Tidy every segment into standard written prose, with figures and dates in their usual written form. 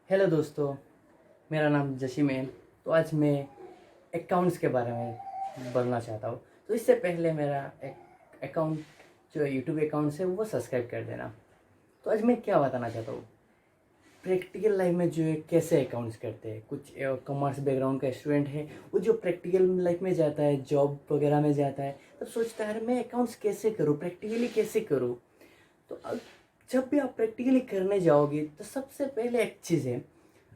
Hello दोस्तों, मेरा नाम जशीम है। तो आज मैं अकाउंट्स के बारे में बोलना चाहता हूँ। तो इससे पहले मेरा एक अकाउंट जो यूट्यूब अकाउंट है वो सब्सक्राइब कर देना। तो आज मैं क्या बताना चाहता हूँ, प्रैक्टिकल लाइफ में जो है कैसे अकाउंट्स करते हैं। कुछ कॉमर्स बैकग्राउंड का स्टूडेंट है, वो जो प्रैक्टिकल लाइफ में जाता है, जॉब वगैरह में जाता है, तब सोचता है मैं अकाउंट्स कैसे करूँ, प्रैक्टिकली कैसे करूँ। तो अब जब भी आप प्रैक्टिकली करने जाओगे तो सबसे पहले एक चीज़ है,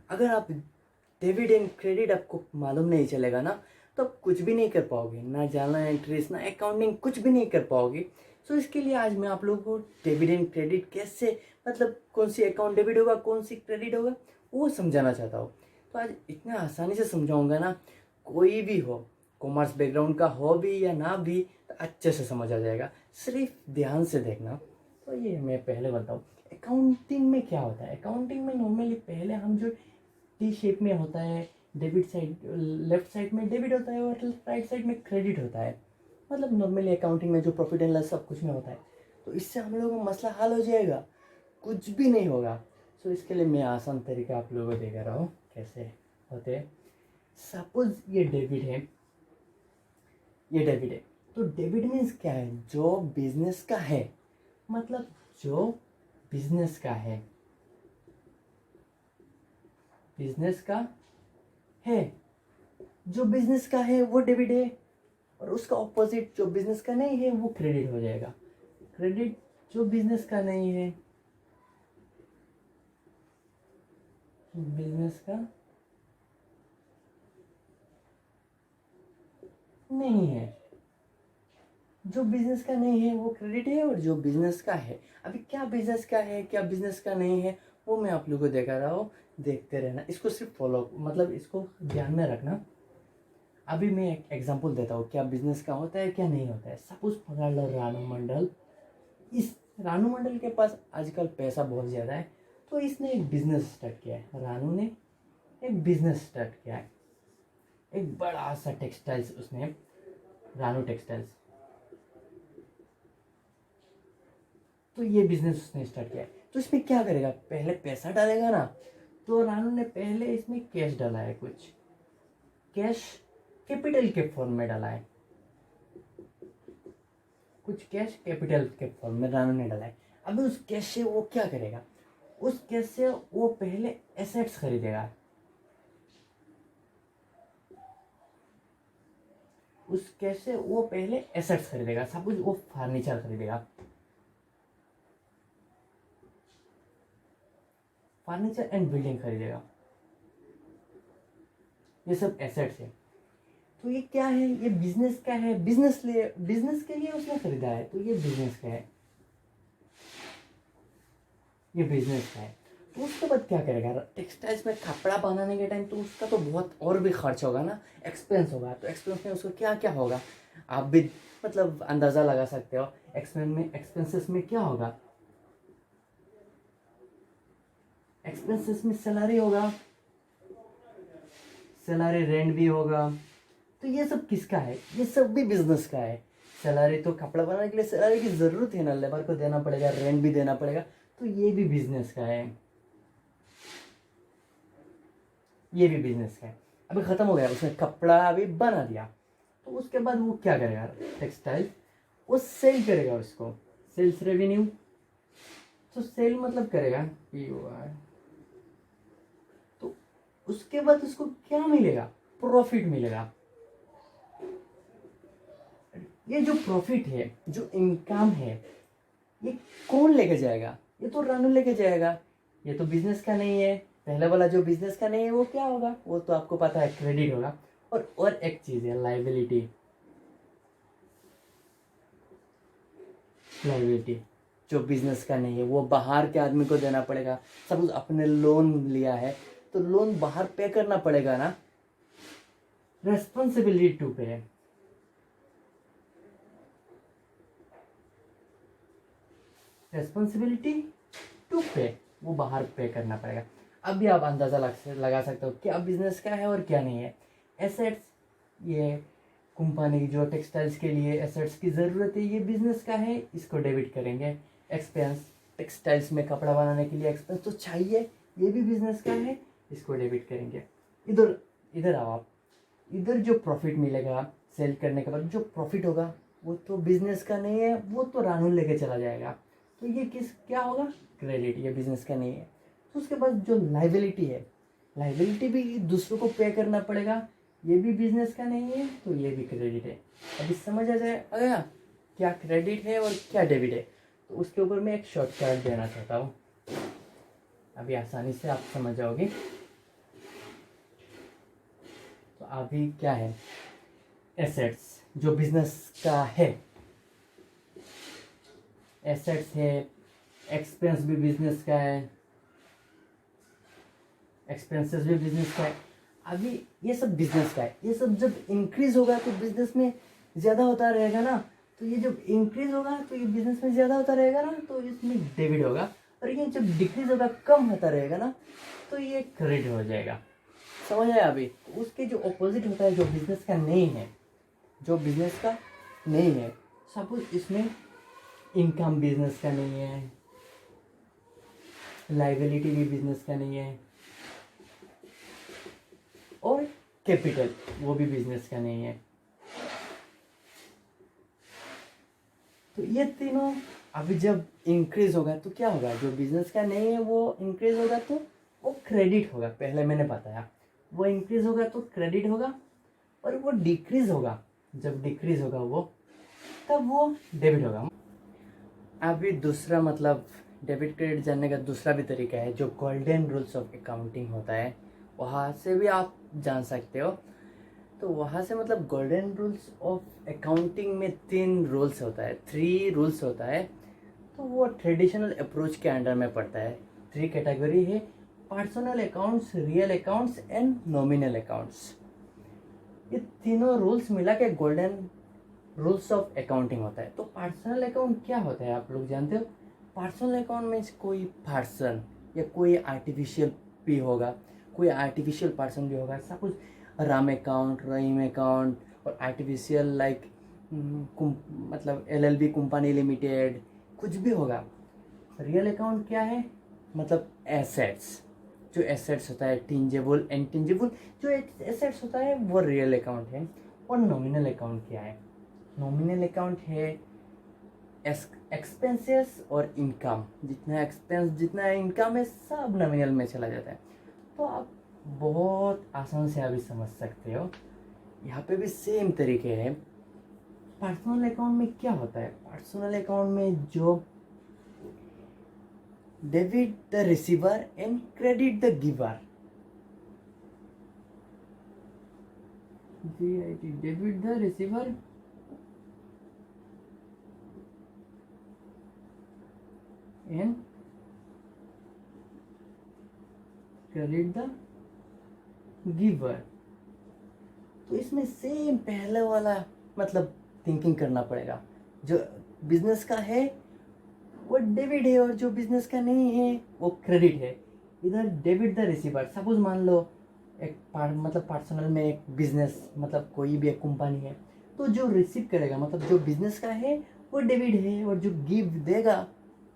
अगर आप डेबिट एंड क्रेडिट आपको मालूम नहीं चलेगा ना, तो आप कुछ भी नहीं कर पाओगे, ना जर्नल एंट्रीज ना अकाउंटिंग, कुछ भी नहीं कर पाओगे। सो इसके लिए आज मैं आप लोगों को डेबिट एंड क्रेडिट कैसे, मतलब कौन सी अकाउंट डेबिट होगा कौन सी क्रेडिट होगा, वो समझाना चाहता हूँ। तो आज इतना आसानी से समझाऊंगा ना, कोई भी हो, कॉमर्स बैकग्राउंड का हो भी या ना भी, तो अच्छे से समझ आ जाएगा। सिर्फ ध्यान से देखना। तो ये मैं पहले बताऊँ, अकाउंटिंग में क्या होता है। अकाउंटिंग में नॉर्मली पहले हम जो टी शेप में होता है, डेबिट साइड, लेफ्ट साइड में डेबिट होता है और राइट साइड में क्रेडिट होता है। मतलब नॉर्मली अकाउंटिंग में जो प्रॉफिट एंड लॉस सब कुछ में होता है। तो इससे हम लोगों का मसला हल हो जाएगा, कुछ भी नहीं होगा। सो इसके लिए मैं आसान तरीका आप लोगों को देख रहा हूँ कैसे होते हैं। सपोज ये डेबिट है, ये डेबिट है। तो डेबिट मीन्स क्या है, जो बिजनेस का है, मतलब जो बिजनेस का है, बिजनेस का है, जो बिजनेस का है वो डेबिट है। और उसका ऑपोजिट जो बिजनेस का नहीं है वो क्रेडिट हो जाएगा। क्रेडिट जो बिजनेस का नहीं है, बिजनेस का नहीं है, जो बिजनेस का नहीं है वो क्रेडिट है, और जो बिजनेस का है, अभी क्या बिजनेस का है क्या बिजनेस का नहीं है वो मैं आप लोगों को दिखा रहा हूँ। देखते रहना, इसको सिर्फ फॉलो, मतलब इसको ध्यान में रखना। अभी मैं एक एग्जांपल देता हूँ क्या बिजनेस का होता है क्या नहीं होता है। सपोज पकड़ लो रानू मंडल। इस रानू मंडल के पास आजकल पैसा बहुत ज़्यादा है, तो इसने एक बिजनेस स्टार्ट किया है। रानू ने एक बिजनेस स्टार्ट किया है, एक बड़ा सा टेक्सटाइल्स उसने, रानू टेक्सटाइल्स। तो ये बिजनेस उसने स्टार्ट किया है। तो इसमें क्या करेगा, पहले पैसा डालेगा ना। तो रानू ने पहले इसमें कैश डाला है, कुछ कैश कैपिटल के फॉर्म में डाला है, कुछ कैश कैपिटल के फॉर्म में रानू ने डाला है। अभी उस कैश से वो क्या करेगा, उस कैश से वो पहले एसेट्स खरीदेगा। उस कैश से वो पहले एसेट्स खरीदेगा। सपोज वो फर्नीचर खरीदेगा, फर्नीचर एंड बिल्डिंग खरीदेगा, ये सब एसेट्स है। तो ये क्या है, ये बिजनेस का है, बिजनेस के लिए उसने खरीदा है, तो ये बिजनेस का है, ये बिजनेस का है। तो उसके बाद क्या करेगा, टेक्सटाइल्स में कपड़ा बनाने के टाइम तो उसका तो बहुत और भी खर्च होगा ना, एक्सपेंस होगा। तो एक्सपेंस में उसको क्या क्या होगा, आप भी मतलब अंदाज़ा लगा सकते हो। एक्सपेंसेस में क्या होगा, एक्सपेंसेस में सैलरी होगा, सैलरी रेंट भी होगा। तो ये सब किसका है, ये सब भी बिजनेस का है। सैलरी तो कपड़ा बनाने के लिए सैलरी की ज़रूरत है ना, लेबर को देना पड़ेगा, रेंट भी देना पड़ेगा। तो ये भी बिजनेस का है, ये भी बिजनेस का है। अभी ख़त्म हो गया, उसने कपड़ा अभी बना दिया। तो उसके बाद वो क्या करेगा, टेक्सटाइल वो सेल करेगा उसको, सेल्स रेवेन्यू। तो सेल मतलब करेगा POR। तो उसके बाद उसको क्या मिलेगा, प्रॉफिट मिलेगा। ये जो प्रॉफिट है, जो इनकम है, ये कौन लेके जाएगा, ये तो रानू लेके जाएगा। ये तो बिजनेस का नहीं है। पहले वाला जो बिजनेस का नहीं है वो क्या होगा, वो तो आपको पता है, क्रेडिट होगा। और एक चीज है लाइबिलिटी, लाइबिलिटी जो बिजनेस का नहीं है वो बाहर के आदमी को देना पड़ेगा। सपोज आपने लोन लिया है, तो लोन बाहर पे करना पड़ेगा ना, रेस्पॉन्सिबिलिटी टू पे, रेस्पॉन्सिबिलिटी टू पे, वो बाहर पे करना पड़ेगा। अभी आप अंदाज़ा लगा सकते हो क्या बिजनेस का है और क्या नहीं है। एसेट्स, ये कंपनी की जो टेक्सटाइल्स के लिए एसेट्स की ज़रूरत है, ये बिजनेस का है, इसको डेबिट करेंगे। एक्सपेंस, टेक्सटाइल्स में कपड़ा बनाने के लिए एक्सपेंस तो चाहिए, ये भी बिजनेस का है, इसको डेबिट करेंगे। इधर इधर आओ आप, इधर जो प्रॉफिट मिलेगा सेल करने के बाद जो प्रॉफिट होगा वो तो बिजनेस का नहीं है, वो तो रानू लेके चला जाएगा। तो ये क्या होगा, क्रेडिट, ये बिजनेस का नहीं है। तो उसके बाद जो लाइबिलिटी है, लाइबिलिटी भी दूसरों को पे करना पड़ेगा, ये भी बिजनेस का नहीं है, तो ये भी क्रेडिट है। अभी समझ आ गया क्या क्रेडिट है और क्या डेबिट है। तो उसके ऊपर मैं एक शॉर्टकट देना चाहता हूँ, अभी आसानी से आप समझ जाओगे। तो अभी क्या है, एसेट्स जो बिजनेस का है, एसेट्स है, एक्सपेंस भी बिजनेस का है, एक्सपेंसेस भी बिजनेस का है। अभी ये सब बिजनेस का है, ये सब जब इंक्रीज होगा तो बिजनेस में ज़्यादा होता रहेगा ना, तो ये जब इंक्रीज होगा तो ये बिजनेस में ज़्यादा होता रहेगा ना, तो इसमें डेबिट होगा। और ये जब डिक्रीज होगा, कम होता रहेगा ना, तो ये क्रेडिट हो जाएगा। समझ आया अभी। उसके जो ऑपोजिट होता है, जो बिजनेस का नहीं है, जो बिजनेस का नहीं है, सपोज इसमें इनकम बिजनेस का नहीं है, लाइबिलिटी भी बिजनेस का नहीं है, और कैपिटल वो भी बिजनेस का नहीं है। तो ये तीनों अभी जब इंक्रीज होगा तो क्या होगा, जो बिजनेस का नहीं है वो इंक्रीज होगा तो वो क्रेडिट होगा, पहले मैंने बताया। वो इंक्रीज होगा तो क्रेडिट होगा, और वो डिक्रीज होगा, जब डिक्रीज होगा वो, तब वो डेबिट होगा। अभी दूसरा मतलब डेबिट क्रेडिट जानने का दूसरा भी तरीका है, जो गोल्डन रूल्स ऑफ अकाउंटिंग होता है, वहाँ से भी आप जान सकते हो। तो वहाँ से मतलब गोल्डन रूल्स ऑफ अकाउंटिंग में 3 रूल्स होता है, 3 रूल्स होता है। तो वो ट्रेडिशनल अप्रोच के अंडर में पड़ता है। 3 कैटेगरी है, personal accounts, real accounts and nominal accounts. ये तीनों रूल्स मिला के गोल्डन रूल्स ऑफ अकाउंटिंग होता है। तो पर्सनल अकाउंट क्या होता है आप लोग जानते हो। पर्सनल अकाउंट में कोई पर्सन या कोई आर्टिफिशियल भी होगा, कोई आर्टिफिशियल पर्सन भी होगा, सब कुछ राम अकाउंट, रहीम अकाउंट, और आर्टिफिशियल लाइक मतलब LLB कंपनी लिमिटेड, कुछ भी होगा। रियल अकाउंट क्या है, मतलब एसेट्स, जो एसेट्स होता है टेंजेबल एंड टेंजेबल, जो एसेट्स होता है वो रियल अकाउंट है। और नॉमिनल अकाउंट क्या है, नॉमिनल अकाउंट है एक्सपेंसेस और इनकम, जितना एक्सपेंस जितना इनकम है सब नॉमिनल में चला जाता है। तो आप बहुत आसान से अभी समझ सकते हो। यहाँ पे भी सेम तरीके हैं। पर्सनल अकाउंट में क्या होता है, पर्सनल अकाउंट में जो debit the receiver and credit the giver, debit the receiver and credit the giver. तो इसमें सेम पहले वाला मतलब थिंकिंग करना पड़ेगा। जो बिजनेस का है वो डेबिट है, और जो बिजनेस का नहीं है वो क्रेडिट है। इधर डेबिट द रिसीवर, सपोज मान लो एक मतलब पर्सनल में एक बिजनेस, मतलब कोई भी एक कंपनी है, तो जो रिसीव करेगा मतलब जो बिजनेस का है वो डेबिट है, और जो गिव देगा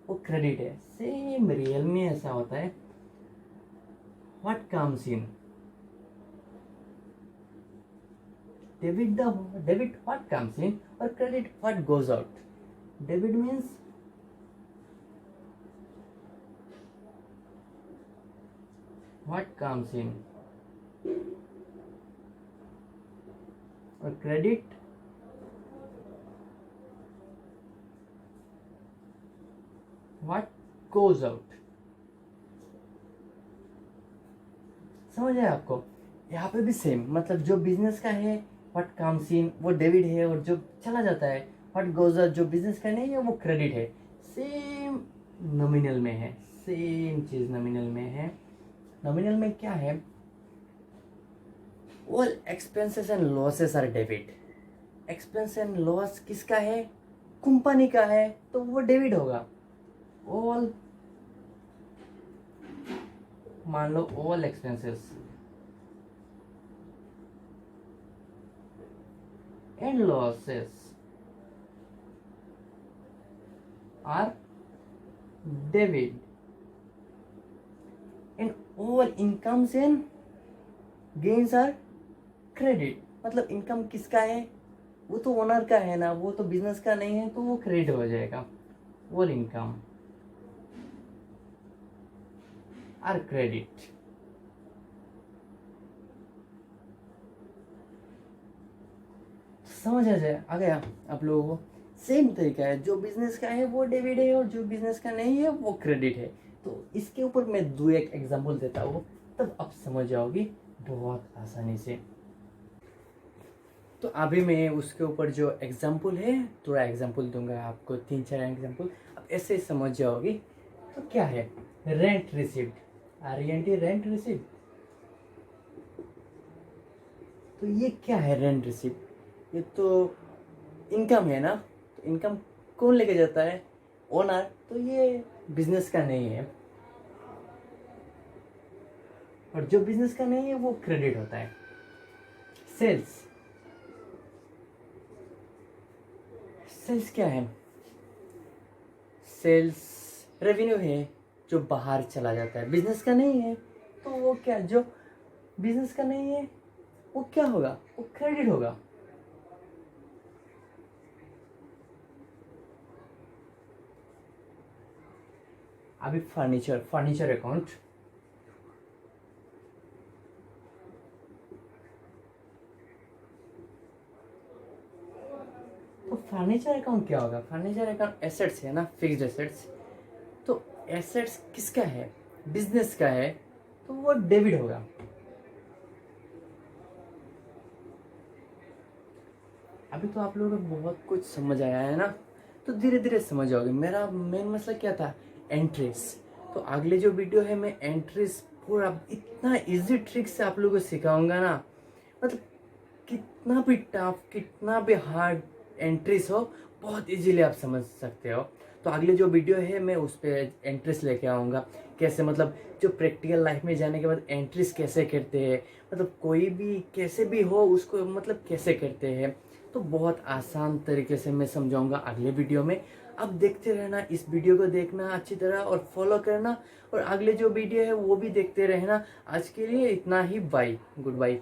वो क्रेडिट है। सेम रियल में ऐसा होता है। What comes in debit what comes in, or credit what goes out. Debit means what comes in, or credit what goes out. समझ आया आपको। यहाँ पे भी सेम, मतलब जो बिजनेस का है व्हाट कम्स इन वो डेबिट है, और जो चला जाता है व्हाट गोज आउट, जो बिजनेस का नहीं है वो क्रेडिट है। सेम नॉमिनल में है, सेम चीज नॉमिनल में है। नॉमिनल में क्या है, all expenses and losses are debit. Expense and loss किसका है, कंपनी का है, तो वो डेबिट होगा। ऑल, मान लो all expenses and losses are debit, and all incomes and gains are credit. मतलब इनकम किसका है, वो तो ओनर का है ना, वो तो बिजनेस का नहीं है, तो वो क्रेडिट हो जाएगा। All income are credit. समझ आ गया आप लोगों को। सेम तरीका है, जो बिजनेस का है वो डेबिट है और जो बिजनेस का नहीं है वो क्रेडिट है। तो इसके ऊपर मैं दो एक एग्जांपल देता हूँ, तब आप समझ जाओगी बहुत आसानी से। तो अभी मैं उसके ऊपर जो एग्जांपल है, थोड़ा एग्जांपल दूंगा आपको, 3-4 एग्जांपल, आप ऐसे समझ जाओगी। तो क्या है, rent receipt, RENT, rent receipt. तो ये क्या है रेंट रिसिप्ट, ये तो इनकम है ना। तो इनकम कौन लेके जाता है, ओनर। तो ये बिजनेस का नहीं है, और जो बिजनेस का नहीं है वो क्रेडिट होता है। सेल्स, सेल्स क्या है, सेल्स रेवेन्यू है जो बाहर चला जाता है, बिजनेस का नहीं है। तो वो क्या, जो बिजनेस का नहीं है वो क्या होगा, वो क्रेडिट होगा। अभी फर्नीचर, फर्नीचर अकाउंट, तो फर्नीचर अकाउंट क्या होगा, फर्नीचर अकाउंट एसेट्स है ना, फिक्स्ड एसेट्स। तो एसेट्स किसका है, बिजनेस का है, तो वो डेबिट होगा। अभी तो आप लोगों को बहुत कुछ समझ आया है ना, तो धीरे धीरे समझ जाओगे। मेरा मेन मसला क्या था, एंट्रीज। तो अगले जो वीडियो है मैं एंट्रीज पूरा इतना इजी ट्रिक से आप लोगों को सिखाऊंगा ना, मतलब कितना भी टफ, कितना भी हार्ड एंट्रीज हो, बहुत इजीली आप समझ सकते हो। तो अगले जो वीडियो है मैं उस पर एंट्रीज लेके आऊँगा, कैसे मतलब जो प्रैक्टिकल लाइफ में जाने के बाद एंट्रीज कैसे करते हैं, मतलब कोई भी कैसे भी हो उसको मतलब कैसे करते हैं। तो बहुत आसान तरीके से मैं समझाऊंगा अगले वीडियो में। अब देखते रहना, इस वीडियो को देखना अच्छी तरह और फॉलो करना, और अगले जो वीडियो है वो भी देखते रहना। आज के लिए इतना ही, बाय, गुड बाय।